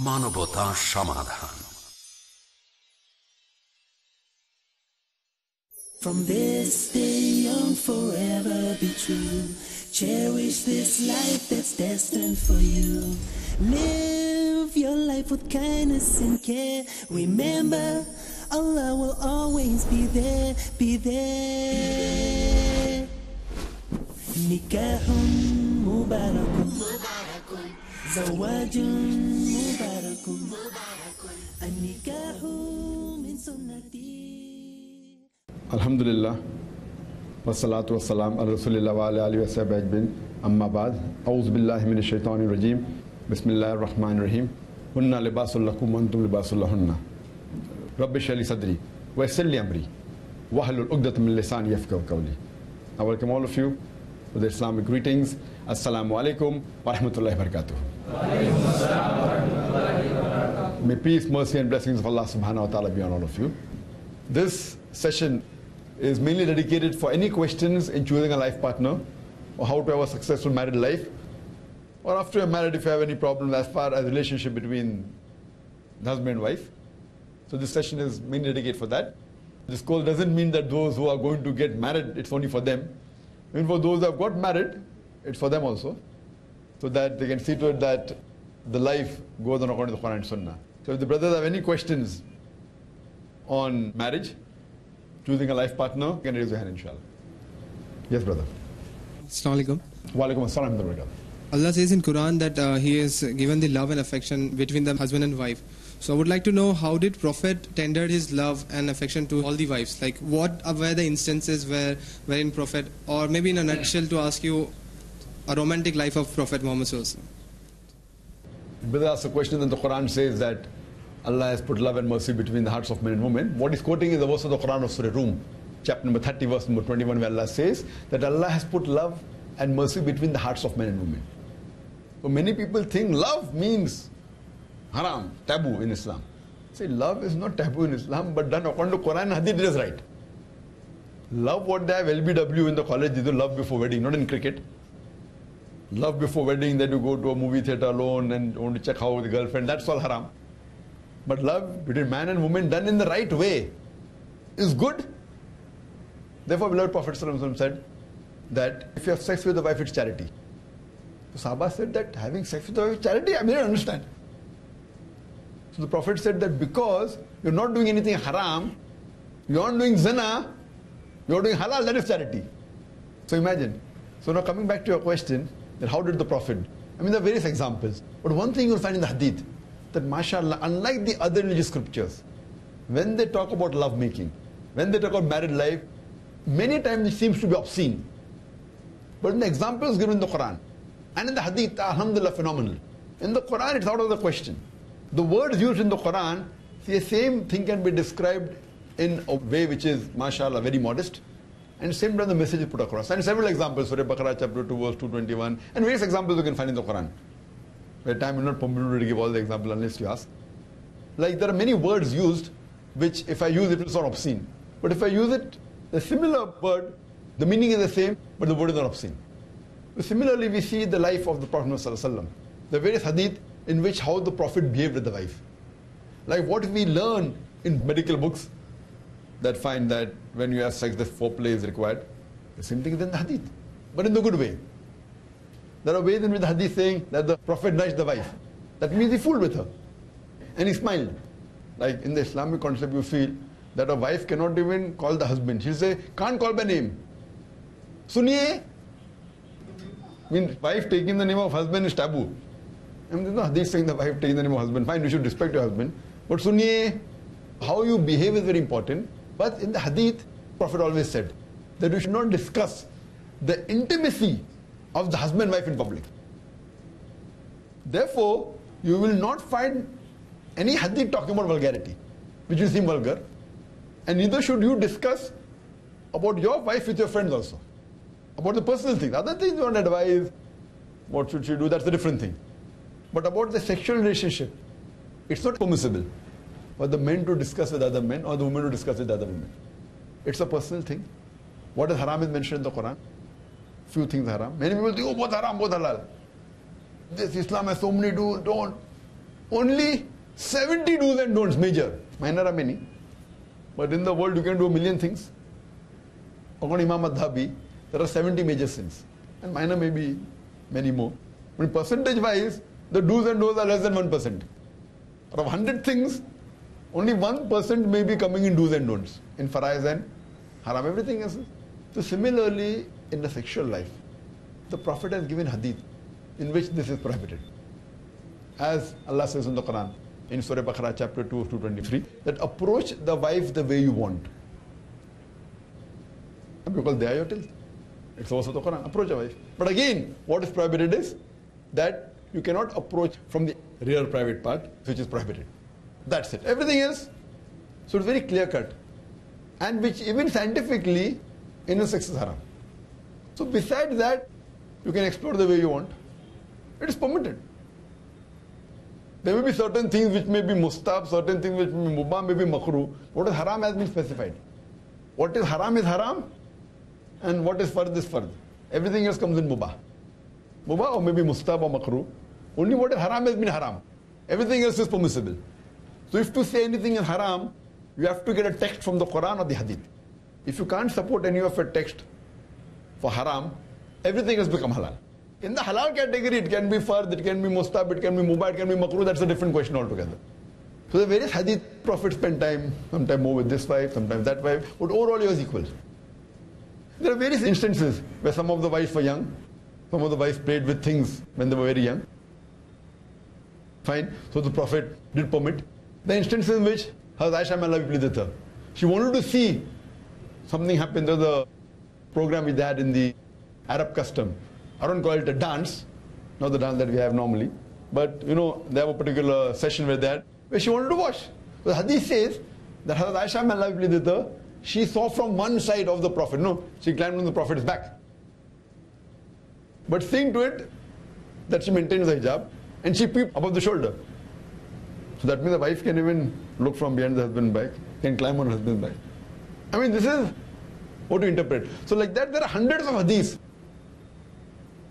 মানবতা সমাধান। From this day on, forever be true. Cherish this life that's destined for you. Live your life with kindness and care. Remember, Allah will always be there, be there. Nikahun mubarakun, zawajun mubarakun, an-nikahu min sunnati. Alhamdulillah, wassalatu wassalam ala rasulillah wa ala alihi wa sahbihi ajma'in. Amma ba'd, a'udhu billahi minash shaitanir rajim. Bismillahir rahmanir rahim. Hunna libasul lakum wa antum libasul lahunna. Rabbi shrah li sadri wa yassir li amri wahlul 'uqdatam min lisani yafqahu qawli. I welcome all of you with the Islamic greetings. Assalamu alaikum wa rahmatullahi wa barakatuh. May peace, mercy and blessings of Allah subhanahu wa ta'ala be on all of you. This session is mainly dedicated for any questions in choosing a life partner, or how to have a successful married life, or after you're married if you have any problems as far as relationship between husband and wife. So this session is mainly dedicated for that. This call doesn't mean that those who are going to get married, it's only for them. Even for those who have got married, it's for them also, so that they can see to it that the life goes on according to the Quran and Sunnah. So if the brothers have any questions on marriage, choosing a life partner, you can raise your hand, inshallah. Yes, brother. Assalamu alaikum. Wa alaikum assalam. Allah says in Quran that He has given the love and affection between the husband and wife. So I would like to know, how did Prophet tender his love and affection to all the wives? Like, what were the instances wherein Prophet, or maybe in a nutshell to ask you, a romantic life of Prophet Muhammad sallallahu alaihi wasallam? Brother asked a question, and the Quran says that Allah has put love and mercy between the hearts of men and women. What he's quoting is the verse of the Quran of Surah Rum, chapter number 30, verse number 21, where Allah says that Allah has put love and mercy between the hearts of men and women. So many people think love means haram, taboo in Islam. Say love is not taboo in Islam, but done according to Quran and Hadith, it is right. Love what they have LBW in the college, they do love before wedding, not in cricket. Love before wedding, that you go to a movie theater alone and want to check how with the girlfriend, that's all haram. But love between man and woman done in the right way is good. Therefore, beloved Prophet ﷺ said that if you have sex with a wife, it's charity. So Sahaba said that having sex with a wife is charity? I didn't understand. So the Prophet said that because you're not doing anything haram, you're not doing zina, you're doing halal, that is charity. So imagine. So now coming back to your question, that how did the Prophet? I mean, there are various examples. But one thing you'll find in the Hadith, that mashallah, unlike the other religious scriptures, when they talk about love making, when they talk about married life, many times it seems to be obscene. But in the examples given in the Quran and in the Hadith, alhamdulillah, phenomenal. In the Quran, it's out of the question. The words used in the Quran, the same thing can be described in a way which is, mashallah, very modest, and same time the message is put across. And several examples, Surah Baqarah chapter 2 verse 221, and various examples you can find in the Quran. Where time will not permit me to give all the examples unless you ask. Like there are many words used, which if I use it will sound obscene. But if I use it, a similar word, the meaning is the same, but the word is not obscene. So similarly, we see the life of the Prophet ﷺ. The various hadith in which how the Prophet behaved with the wife. Like what we learn in medical books, that find that when you have sex, the foreplay is required. The same thing is in the hadith, but in the good way. There are ways in which the hadith saying that the Prophet nudged the wife. That means he fooled with her. And he smiled. Like in the Islamic concept, you feel that a wife cannot even call the husband. She'll say, can't call by name. Suniye. Means wife taking the name of husband is taboo. I mean, there's no hadith saying the wife taking the name of husband. Fine, you should respect your husband. But suniye, how you behave is very important. But in the hadith, Prophet always said that you should not discuss the intimacy of the husband-wife in public. Therefore, you will not find any hadith talking about vulgarity, which will seem vulgar. And neither should you discuss about your wife with your friends also. About the personal things. Other things you want to advise, what should she do, that's a different thing. But about the sexual relationship, it's not permissible for the men to discuss with other men or the women to discuss with other women. It's a personal thing. What is haram is mentioned in the Quran. Few things haram. Many people think, oh, both haram, both halal. This Islam has so many rules, don't. only 70 do's and don'ts, major. Minor are many. But in the world you can do a million things. According to Imam Madhabi, there are 70 major sins. And minor may be many more. But percentage-wise, the do's and don'ts are less than 1%. Out of 100 things, only 1% may be coming in do's and don'ts, in faraiz and haram. Everything else. So similarly, in the sexual life, the Prophet has given hadith in which this is prohibited. As Allah says in the Quran, in Surah Baqarah chapter 2 of 223, that approach the wife the way you want. Because they are your tilth. It's also the Quran, approach a wife. But again, what is prohibited is that you cannot approach from the rear private part, which is prohibited. That's it. Everything else, so it's very clear cut. And which even scientifically, anal sex is haram. So besides that, you can explore the way you want. It is permitted. There may be certain things which may be mustab, certain things which may be mubah, may be makruh. What is haram has been specified. What is haram, and what is fard is fard. Everything else comes in mubah. Mubah or maybe mustab or makruh. Only what is haram has been haram. Everything else is permissible. So if to say anything is haram, you have to get a text from the Quran or the Hadith. If you can't support any of a text for haram, everything has become halal. In the halal category, it can be fard, it can be mustab, it can be mubah, it can be makruh. That's a different question altogether. So the various hadith prophets spend time, sometimes more with this wife, sometimes that wife, but overall he was equal. There are various instances where some of the wives were young, some of the wives played with things when they were very young. Fine. So the Prophet did permit. The instances in which Hazrat Aisha, may Allah be pleased with her, she wanted to see something happen. There's a program we had in the Arab custom. I don't call it a dance, not the dance that we have normally, but you know, they have a particular session where she wanted to watch. So the hadith says that Hazrat Aisha, may Allah be pleased with her, she saw from one side of the Prophet. No, she climbed on the Prophet's back. But seeing to it that she maintains the hijab and she peeped above the shoulder. So that means the wife can even look from behind the husband's back, can climb on her husband's back. I mean, this is what to interpret. So like that, there are hundreds of hadiths.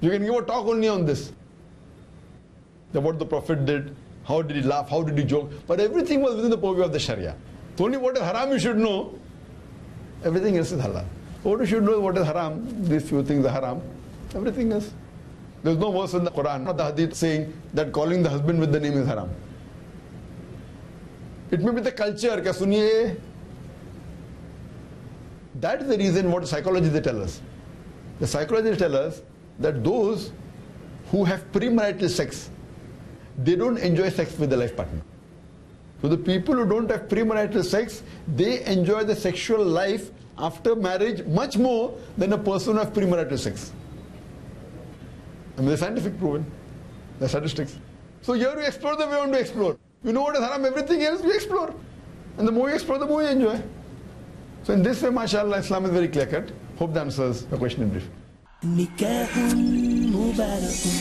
You can give a talk only on this. That what the Prophet did, how did he laugh, how did he joke. But everything was within the purview of the Sharia. So only what is haram you should know. Everything else is halal. So what you should know what is haram, these few things are haram. Everything else. There's no verse in the Quran or the Hadith saying that calling the husband with the name is haram. It may be the culture. Kya suniye? That is the reason what psychology they tell us. The psychologists tell us that those who have premarital sex, they don't enjoy sex with their life partner. So the people who don't have premarital sex, they enjoy the sexual life after marriage much more than a person who has premarital sex. I mean, the scientific proven, the statistics. So here you explore the way you want to explore. You know what is haram, everything else you explore. And the more you explore, the more you enjoy. So in this way, mashallah, Islam is very clear cut. Hope that answers the question in brief. Nikahun mubarakun,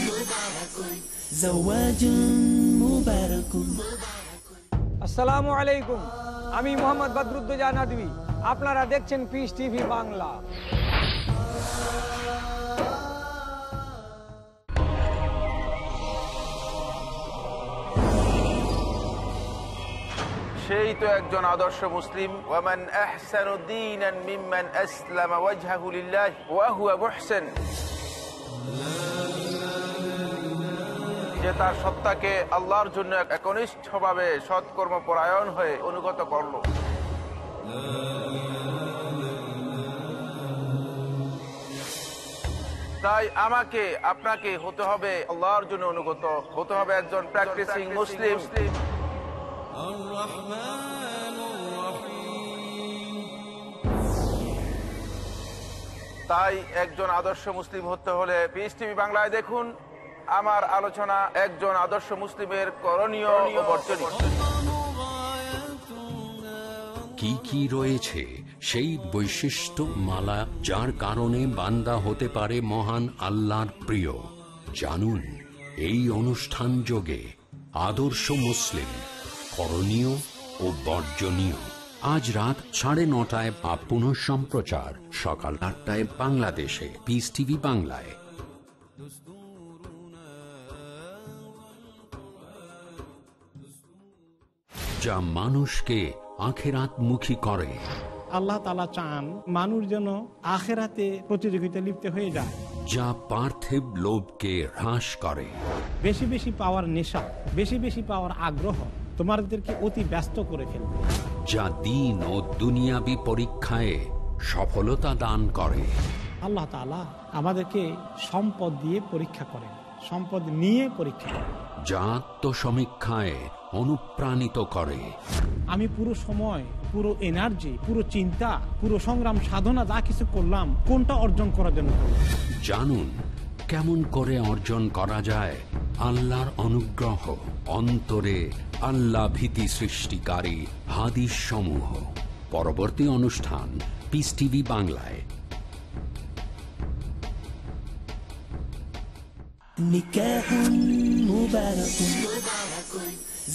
zawajun mubarakun. আসসালামু আলাইকুম, আমি মোহাম্মদ বদরুদ্দোজা নদভী, আপনারা দেখছেন piece TV Bangla. সেই তো একজন আদর্শ মুসলিম, ওয়ামান আহসানু দীনান মিম্মান আসলামা ওয়াজহাহু লিল্লাহি ওয়া হুয়া মুহসিন, যে তার সত্তাকে আল্লাহর জন্য একনিষ্ঠভাবে সৎকর্মপরায়ণ হয়ে অনুগত করল। তাই আমাকে আপনাকে হতে হবে আল্লাহর জন্য অনুগত, হতে হবে একজন প্র্যাকটিসিং মুসলিম। তাই একজন আদর্শ মুসলিম হতে হলে পিস টিভি বাংলায় দেখুন আমার আলোচনা একজন আদর্শ মুসলিমের করণীয় ও বর্জনীয়। কি কি রয়েছে সেই বৈশিষ্ট্য মালা যার কারণে বান্দা হতে পারে মহান আল্লাহর প্রিয়? জানুন এই অনুষ্ঠান যোগে আদর্শ মুসলিম, করণীয় ও বর্জনীয়। আজ রাত 9:30 বা পুনঃ সম্প্রচার সকাল 8টায় বাংলাদেশে পিস টিভি বাংলায়। যা মানুষকে আখিরাতমুখী করে। আল্লাহ তাআলা চান মানুষ যেন আখিরাতে প্রতিযোগিতা লিপ্ত হয়ে যায়, যা পার্থিব লোভকে হ্রাস করে। বেশি বেশি পাওয়ার নেশা, বেশি বেশি পাওয়ার আগ্রহ তোমাদেরকে অতি ব্যস্ত করে ফেলবে। যা দ্বীন ও দুনিয়াবী পরীক্ষায় সফলতা দান করে। আল্লাহ তাআলা আমাদেরকে সম্পদ দিয়ে পরীক্ষা করেন, সম্পদ নিয়ে পরীক্ষা করেন। যা আত্মসমীক্ষায় অনুপ্রাণিত করে। আমি পুরো সময়, পুরো এনার্জি, পুরো চিন্তা, পুরো সংগ্রাম সাধনা যা কিছু করলাম, কোনটা অর্জন করার জন্য করলাম। জানুন কেমন করে অর্জন করা যায় আল্লাহর অনুগ্রহ, অন্তরে আল্লাহ ভীতি সৃষ্টিকারী হাদিস সমূহ। পরবর্তী অনুষ্ঠান পিস টিভি বাংলায়। Nikahun mubarakun,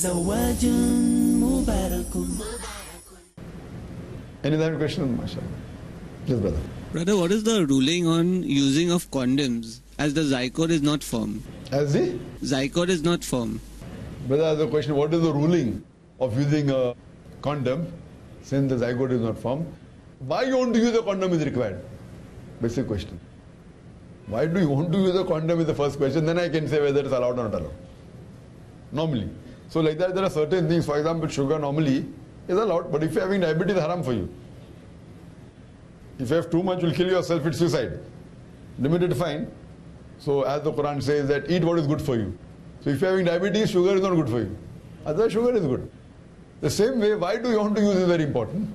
zawajun mubarakun. Any other question, mashallah? Yes, brother. Brother, what is the ruling on using of condoms as the zygote is not firm? As the Zygote is not firm. brother has a question, what is the ruling of using a condom since the zygote is not firm? Why you want to use a condom is required? Basic question. Why do you want to use a condom is the first question, then I can say whether it's allowed or not allowed. Normally. So like that there are certain things, for example sugar normally is allowed, but if you're having diabetes, haram for you. If you have too much, you'll kill yourself, it's suicide. Limited fine. So as the Quran says that eat what is good for you. So if you're having diabetes, sugar is not good for you. Otherwise sugar is good. The same way, why do you want to use is very important.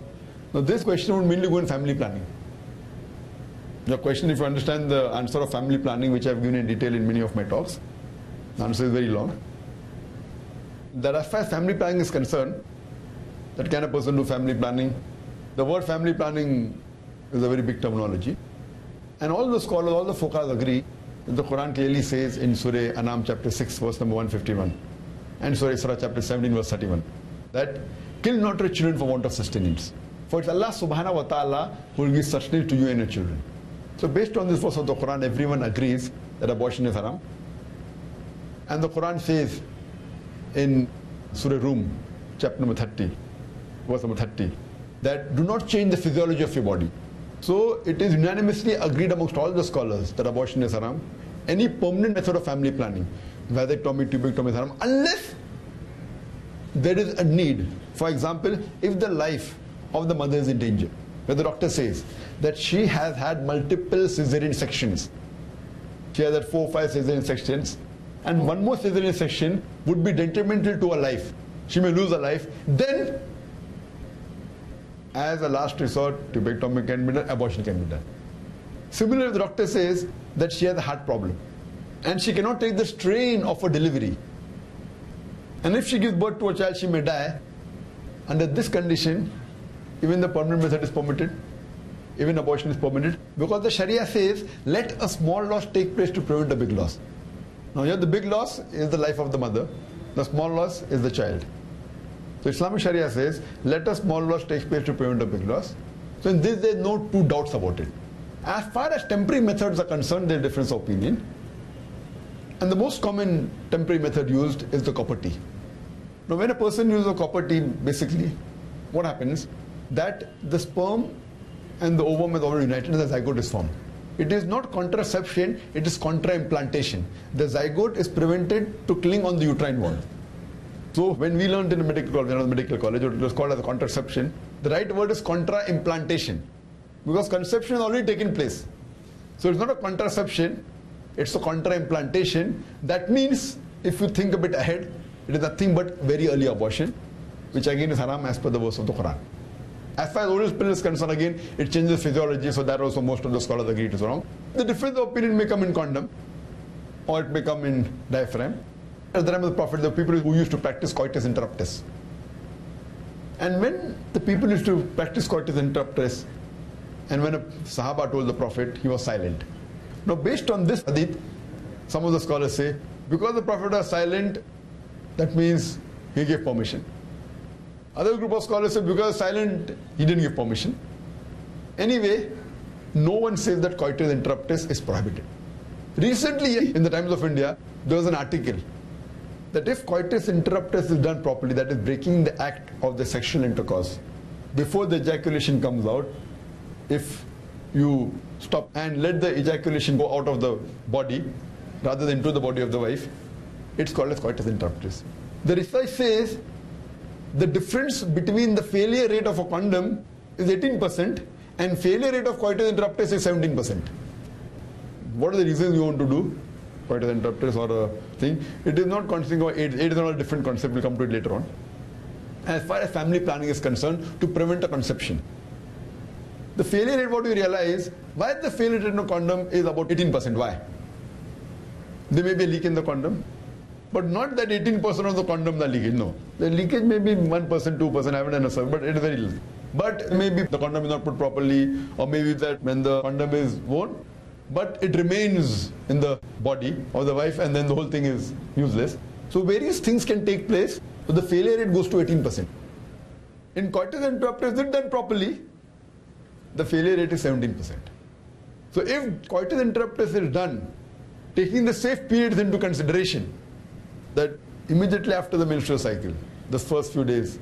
Now this question would mainly go in family planning. Your question, if you understand the answer of family planning, which I've given in detail in many of my talks, the answer is very long. That as far as family planning is concerned, that can a person do family planning? The word family planning is a very big terminology. And all the scholars, all the fuqahas agree that the Quran clearly says in Surah Anam chapter 6 verse number 151 and Surah Isra chapter 17 verse 31 that kill not your children for want of sustenance. For it's Allah subhanahu wa ta'ala who will give sustenance to you and your children. So based on this verse of the Quran, everyone agrees that abortion is haram. And the Quran says in Surah Rum, chapter number 30, verse number 30, that do not change the physiology of your body. So it is unanimously agreed amongst all the scholars that abortion is haram. Any permanent method of family planning, vasectomy, tubectomy is haram, unless there is a need. For example, if the life of the mother is in danger, where the doctor says that she has had multiple cesarean sections, she has had 4 or 5 cesarean sections, and one more cesarean section would be detrimental to her life, she may lose her life, then as a last resort, tubectomy can be done, abortion can be done. Similarly, the doctor says that she has a heart problem and she cannot take the strain of a delivery, and if she gives birth to a child, she may die. Under this condition, even the permanent method is permitted, even abortion is permitted, because the Sharia says let a small loss take place to prevent a big loss. Now here the big loss is the life of the mother, the small loss is the child. So Islamic Sharia says let a small loss take place to prevent a big loss. So in this there is no two doubts about it. As far as temporary methods are concerned, there is difference of opinion, and the most common temporary method used is the copper tea. Now when a person uses a copper tea, basically what happens, that the sperm and the ovum is already united and the zygote is formed. It is not contraception, it is contra-implantation. The zygote is prevented to cling on the uterine wall. So when we learned in the medical college, it was called as a contraception. The right word is contra-implantation, because conception has already taken place. So it's not a contraception, it's a contra-implantation. That means, if you think a bit ahead, it is nothing but very early abortion, which again is haram as per the verse of the Quran. As far as oral pill is concerned, again, it changes physiology, so that also most of the scholars agree it is wrong. The difference of opinion may come in condom, or it may come in diaphragm. At the time of the Prophet, there were people who used to practice coitus interruptus. And when the people used to practice coitus interruptus, and when a Sahaba told the Prophet, he was silent. Now based on this hadith, some of the scholars say, because the Prophet was silent, that means he gave permission. Other group of scholars say because silent, he didn't give permission. Anyway, no one says that coitus interruptus is prohibited. Recently, in the Times of India, there was an article that if coitus interruptus is done properly, that is breaking the act of the sexual intercourse, before the ejaculation comes out, if you stop and let the ejaculation go out of the body rather than into the body of the wife, it's called as coitus interruptus. The research says the difference between the failure rate of a condom is 18% and failure rate of coitus interruptus is 17%. What are the reasons you want to do coitus interruptus or a thing? It is not consisting of AIDS. AIDS is not a different concept. We'll come to it later on. As far as family planning is concerned, to prevent a conception. The failure rate, what we realize, why the failure rate in a condom is about 18%. Why? There may be a leak in the condom, but not that 18% of the condom are leakage. No. The leakage may be 1%, 2%, I haven't done a survey, but it is very little. But maybe the condom is not put properly, or maybe that when the condom is worn, but it remains in the body of the wife and then the whole thing is useless. So various things can take place, so the failure rate goes to 18%. In coitus interruptus, if done properly, the failure rate is 17%. So if coitus interruptus is done, taking the safe periods into consideration, that immediately after the menstrual cycle, the first few days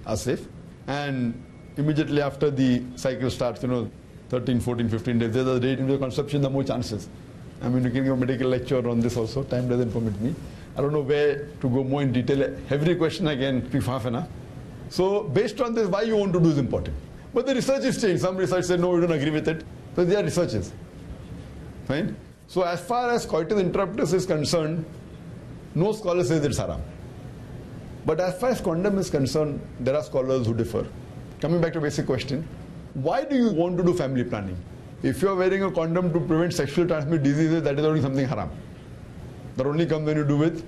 are safe, and immediately after the cycle starts, 13, 14, 15 days, there's a date into the conception, the more chances. I mean, you can give a medical lecture on this also, time doesn't permit me. I don't know where to go more in detail. Every question I can keep half an hour. So based on this, why you want to do is important. But the research is changed. Some research said, no, we don't agree with it. But they are researches. Fine? So as far as coitus interruptus is concerned, no scholar says it's haram. But as far as condom is concerned, there are scholars who differ. Coming back to basic question, why do you want to do family planning? If you are wearing a condom to prevent sexually transmitted diseases, that is only something haram. That only comes when you do with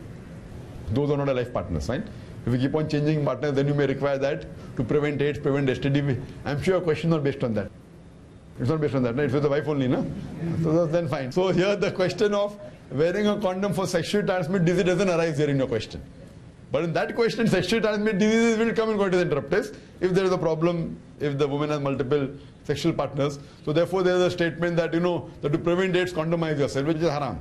those who are not a life partners, right? If you keep on changing partners, then you may require that to prevent AIDS, prevent STD. I'm sure your question is not based on that. It's not based on that, right? It's with the wife only, no? So then fine. So here the question of wearing a condom for sexually transmitted disease doesn't arise here in your question. But in that question, sexually transmitted diseases will come in coitus interruptus if there is a problem, if the woman has multiple sexual partners. So therefore there is a statement that, that to prevent AIDS, condomize yourself, which is haram.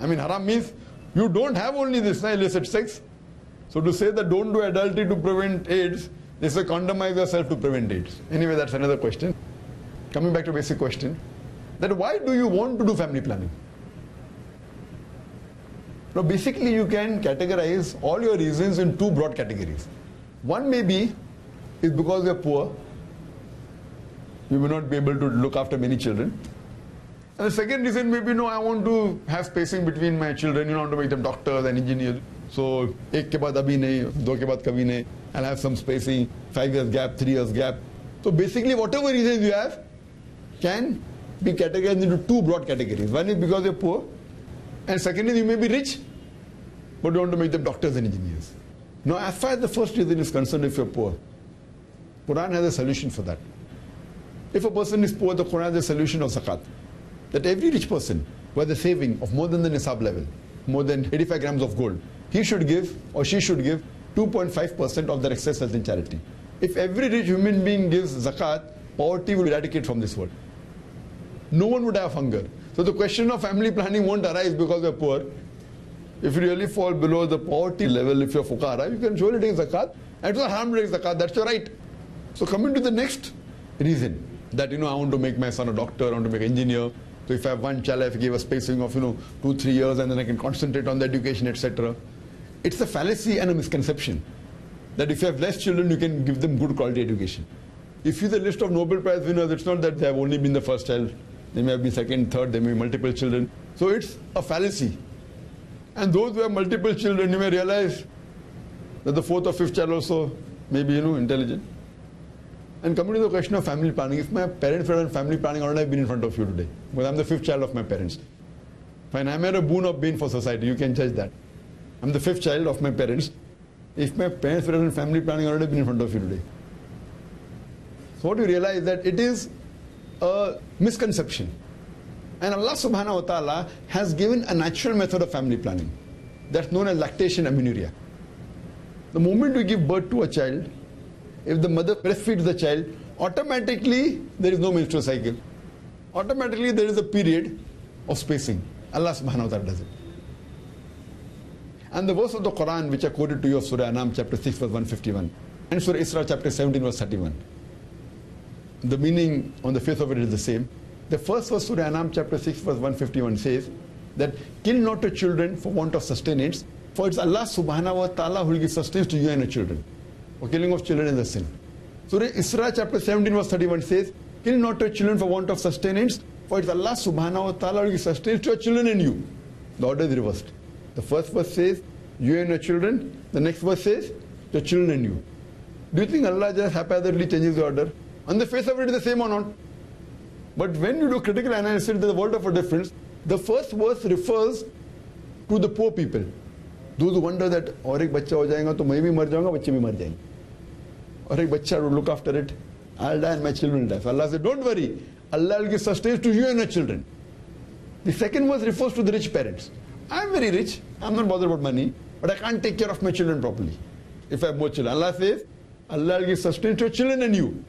I mean, haram means you don't have only this illicit sex. So to say that don't do adultery to prevent AIDS, is a condomize yourself to prevent AIDS. Anyway, that's another question. Coming back to basic question, that why do you want to do family planning? Now basically you can categorize all your reasons in two broad categories. One may be is because you're poor, you may not be able to look after many children. And the second reason may be, I want to have spacing between my children, I want to make them doctors and engineers. So, ek ke baad abhi nahi, do ke baad kabhi nahi. I'll have some spacing, 5 years gap, 3 years gap. So basically whatever reasons you have can be categorized into two broad categories. One is because you're poor, and second is you may be rich, but you want to make them doctors and engineers. Now as far as the first reason is concerned, if you're poor, Quran has a solution for that. If a person is poor, the Quran has a solution of zakat. That every rich person who has a saving of more than the nisab level, more than 85 grams of gold, he should give or she should give 2.5% of their excess wealth in charity. If every rich human being gives zakat, poverty will eradicate from this world. No one would have hunger. So the question of family planning won't arise because you're poor. If you really fall below the poverty level, if you're fuqara, you can surely take zakat. And it's not harm to take zakat, that's your right. So coming to the next reason, that I want to make my son a doctor, I want to make an engineer. So if I have one child, I have to give a spacing of 2-3 years, and then I can concentrate on the education, etc. It's a fallacy and a misconception that if you have less children, you can give them good quality education. If you see the list of Nobel Prize winners, it's not that they have only been the first child. They may have been second, third, they may be multiple children. So it's a fallacy. And those who have multiple children, you may realize that the fourth or fifth child also may be, intelligent. And coming to the question of family planning, if my parents were on family planning, I wouldn't have been in front of you today. Because I'm the fifth child of my parents. Fine, I'm at a boon of being for society, you can judge that. I'm the fifth child of my parents. If my parents were on family planning, I would have been in front of you today. So what you realize that it is a misconception. And Allah subhanahu wa ta'ala has given a natural method of family planning. That's known as lactation amenorrhea. The moment you give birth to a child, if the mother breastfeeds the child, automatically there is no menstrual cycle. Automatically there is a period of spacing. Allah subhanahu wa ta'ala does it. And the verse of the Quran which I quoted to you of Surah Anam chapter 6 verse 151 and Surah Isra chapter 17 verse 31. The meaning on the face of it is the same. The first verse Surah Anam chapter 6 verse 151 says that kill not your children for want of sustenance, for it's Allah subhanahu wa ta'ala who will give sustenance to you and your children. For killing of children is a sin. Surah Isra chapter 17 verse 31 says, kill not your children for want of sustenance, for it's Allah subhanahu wa ta'ala who will give sustenance to your children and you. The order is reversed. The first verse says, you and your children. The next verse says, your children and you. Do you think Allah just haphazardly changes the order? On the face of it is the same or not? But when you do critical analysis, there's a world of a difference. The first verse refers to the poor people. Those who wonder that, और एक बच्चा हो जाएगा तो मैं भी मर जाऊंगा, बच्चे भी मर जाएंगे. और एक बच्चा will look after it, I'll die and my children will die. So Allah said, don't worry, Allah will give sustenance to you and your children. The second verse refers to the rich parents. I'm very rich, I'm not bothered about money, but I can't take care of my children properly. If I have more children. Allah says, Allah will give sustenance to your children and you.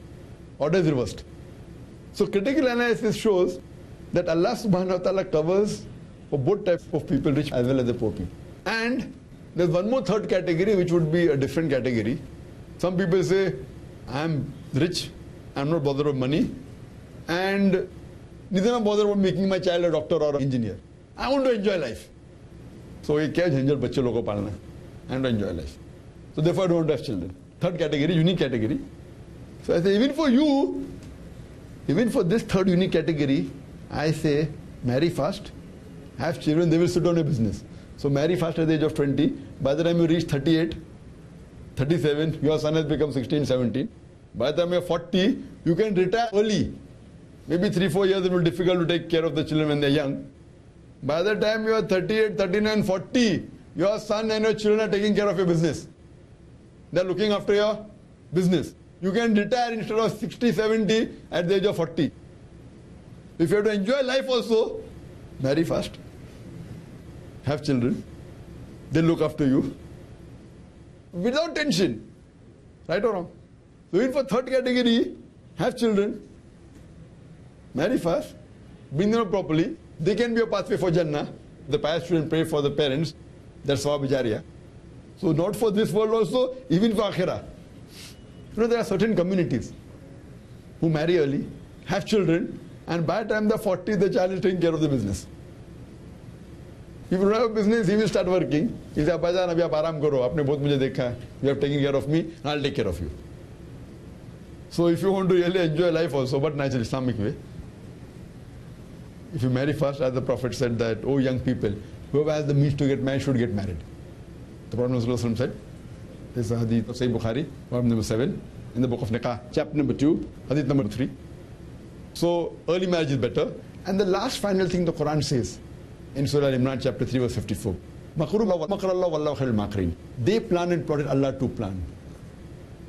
Order is reversed. So critical analysis shows that Allah subhanahu wa ta'ala covers for both types of people, rich as well as the poor people. And there's one more third category which would be a different category. Some people say, I'm rich, I'm not bothered with money, and neither am I bothered about making my child a doctor or an engineer. I want to enjoy life. So ये क्या झंझट बच्चे लोगों को पालना? I want to enjoy life. So therefore I don't want to have children. Third category, unique category. So I say, even for you, even for this third unique category, I say, marry fast, have children, they will sit on your business. So marry fast at the age of 20. By the time you reach 38, 37, your son has become 16, 17. By the time you're 40, you can retire early. Maybe 3-4 years it will be difficult to take care of the children when they're young. By the time you are 38, 39, 40, your son and your children are taking care of your business. They're looking after your business. You can retire instead of 60, 70 at the age of 40. If you have to enjoy life also, marry fast. Have children. They look after you. Without tension. Right or wrong? So even for third category, have children. Marry fast. Bring them up properly. They can be a pathway for Jannah. The pious children pray for the parents. That's Sawab Jariya. So not for this world also, even for Akhirah. You know, there are certain communities who marry early, have children, and by the time they're 40, the child is taking care of the business. If you don't have a business, he will start working. He says, Abbajan, abhi aap aaram karo. Aapne bahut mujhe dekha hai. You have taken care of me, and I'll take care of you. So if you want to really enjoy life also, but naturally Islamic way, if you marry fast, as the Prophet said that, oh young people, whoever has the means to get married should get married. The Prophet ﷺ said, this is a hadith of Sahih Bukhari, Bab number 7, in the book of Nikah, chapter number 2, hadith number 3. So early marriage is better. And the last final thing the Quran says in Surah Al-Imran chapter 3 verse 54. They plan and plotted, Allah to plan.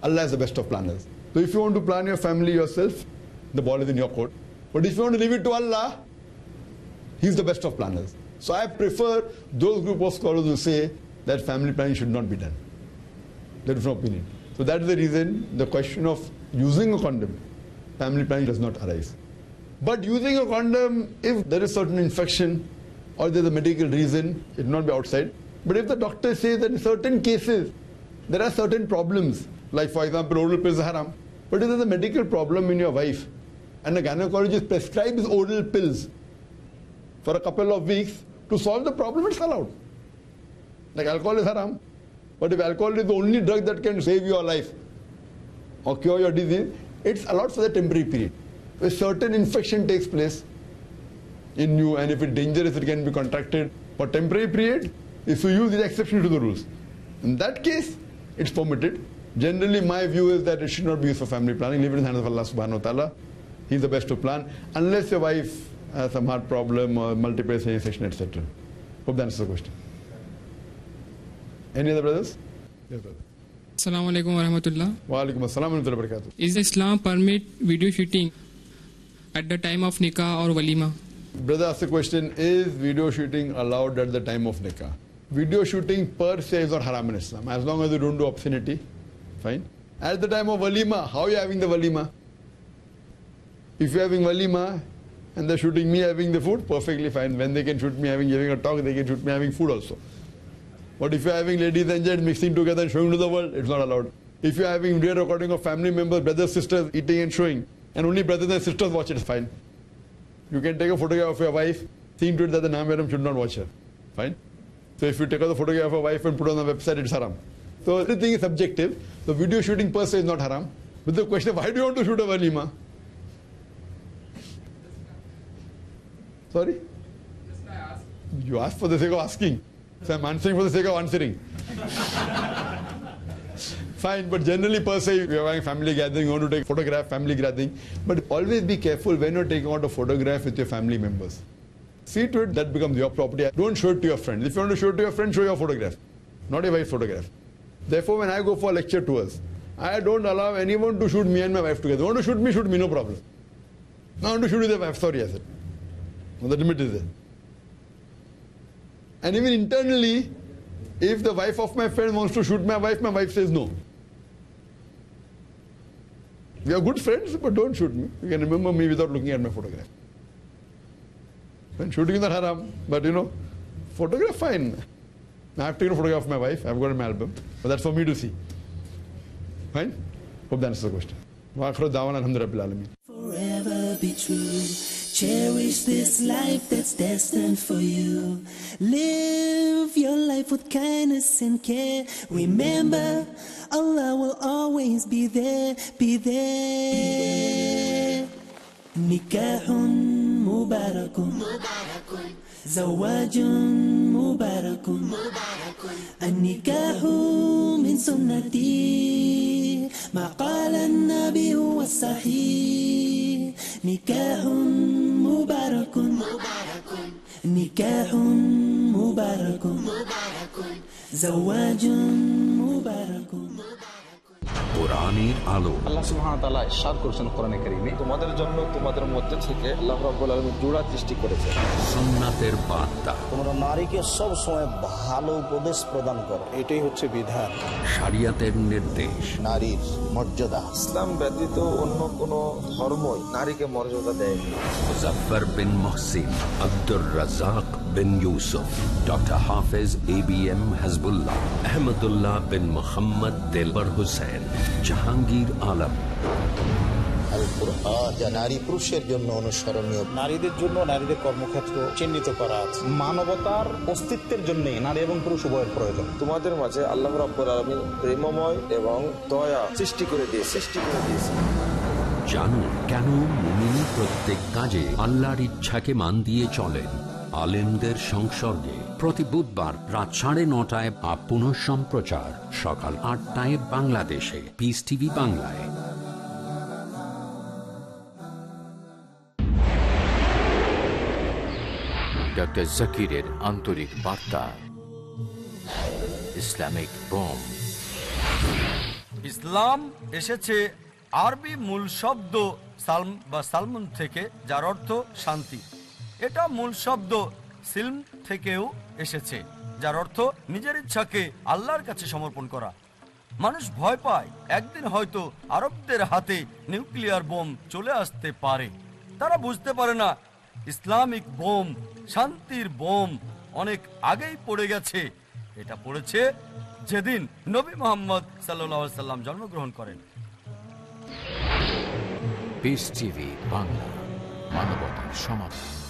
Allah is the best of planners. So if you want to plan your family yourself, the ball is in your court. But if you want to leave it to Allah, He's the best of planners. So I prefer those group of scholars who say that family planning should not be done. That is my opinion. So that is the reason the question of using a condom, family planning does not arise. But using a condom, if there is certain infection or there is a medical reason, it will not be outside. But if the doctor says that in certain cases, there are certain problems, like for example, oral pills are haram. But if there is a medical problem in your wife, and the gynecologist prescribes oral pills for a couple of weeks to solve the problem, it's allowed. Like alcohol is haram. But if alcohol is the only drug that can save your life or cure your disease, it's allowed for the temporary period. If a certain infection takes place in you, and if it's dangerous, it can be contracted for temporary period, if you use the exception to the rules. In that case, it's permitted. Generally, my view is that it should not be used for family planning. Leave it in the hands of Allah subhanahu wa ta'ala. He's the best to plan, unless your wife has some heart problem or multiple infection, etc. Hope that answers the question. Any other brothers? Yes, brother. Assalamu alaikum wa rahmatullah. Wa alaikum assalam wa rahmatullahi wa barakatuh. Is Islam permit video shooting at the time of nikah or walima? Brother asked the question, is video shooting allowed at the time of nikah? Video shooting per se is not haram in Islam, as long as you don't do obscenity, fine. At the time of walima, how are you having the walima? If you're having walima and they're shooting me having the food, perfectly fine. When they can shoot me having a talk, they can shoot me having food also. But if you're having ladies and gents mixing together and showing to the world, it's not allowed. If you're having video recording of family members, brothers, sisters eating and showing, and only brothers and sisters watch it, it's fine. You can take a photograph of your wife, seeing to it that the Namaram should not watch her. Fine? So if you take out the photograph of a wife and put it on the website, it's haram. So everything is subjective. The video shooting per se is not haram. But the question, why do you want to shoot a walima? Sorry? You asked for the sake of asking. So I'm answering for the sake of answering. Fine, but generally per se, if you're having family gathering, you want to take photograph, family gathering. But always be careful when you're taking out a photograph with your family members. See to it that becomes your property. Don't show it to your friends. If you want to show it to your friend, show your photograph, not your wife's photograph. Therefore, when I go for lecture tours, I don't allow anyone to shoot me and my wife together. You want to shoot me, no problem. I want to shoot with your wife, sorry, I said. Well, the limit is there. And even internally, if the wife of my friend wants to shoot my wife says no. We are good friends, but don't shoot me. You can remember me without looking at my photograph. When shooting is not haram, but photograph, fine. I have taken a photograph of my wife, I've got it in my album, but that's for me to see. Fine? Hope that answers the question. Wa akhiru da'wana alhamdulillah rabbil alameen. Forever be true. Cherish this life that's destined for you. Live your life with kindness and care. Remember, Allah will always be there, be there. Nikahun mubarakun, zawajun mubarakun, an-nikahu min sunnati, ma qala an-nabi huwa sahih. Nikahun mubarakun, nikahun mubarakun, zawajun mubarakun. কোরআনের আলো আল্লাহ সুবহানাহু ওয়া তাআলা ইরশাদ করেছেন কোরআনে কারীমে, তোমাদের জন্য তোমাদের মধ্যে থেকে আল্লাহ রাব্বুল আলামিন জোড়া সৃষ্টি করেছেন। সুন্নাতের বার্তা, তোমরা নারীকে সব সময় ভালো উপদেশ প্রদান করো, এটাই হচ্ছে বিধান। শরিয়তের নির্দেশ, নারীর মর্যাদা, ইসলাম ব্যতীত অন্য কোন ধর্মই নারীকে মর্যাদা দেয়নি। মুজাফফর বিন মুহসিন, আব্দুর রাজ্জাক বিন ইউসুফ, ডক্টর হাফেজ ABM হাসবুল্লাহ, আহমদুল্লাহ বিন মুহাম্মদ দেলবর হোসেন, জাহাঙ্গীর আলম। আল কুরআন যা নারী পুরুষের জন্য অনুসরণীয়, নারীদের জন্য নারীদের কর্মক্ষেত্র চিহ্নিত করা আছে। মানবতার অস্তিত্বের জন্য নারী এবং পুরুষ উভয়ের প্রয়োজন। তোমাদের মাঝে আল্লাহ রাব্বুল আলামিন প্রেমময় এবং দয়া সৃষ্টি করে দিয়েছে। জানুন কেন মুমিন প্রত্যেক কাজে আল্লাহর ইচ্ছাকে মান দিয়ে চলেন। আলেমদের সংসর্গে প্রতি বুধবার রাত 9:30 পুনঃ সম্প্রচার সকাল 8টায় বাংলাদেশে পিস টিভি বাংলায়। ডক্টর জাকিরের আন্তরিক বার্তা, ইসলামিক বোম। ইসলাম এসেছে আরবি মূল শব্দ সালম বা সালমুন থেকে, যার অর্থ শান্তি। এটা মূল শব্দ সিলম থেকেও এসেছে, যার অর্থ নিজের ইচ্ছাকে আল্লাহর কাছে সমর্পণ করা। মানুষ ভয় পায় একদিন হয়তো আরবদের হাতে নিউক্লিয়ার বোম চলে আসতে পারে। তারা বুঝতে পারে না ইসলামিক বোম, শান্তির বোম অনেক আগেই পড়ে গেছে। এটা পড়েছে যেদিন নবী মুহাম্মদ সাল্লাল্লাহু আলাইহি সাল্লাম জন্মগ্রহণ করেন। পিস টিভি বাংলা, মানবতার সমাধান।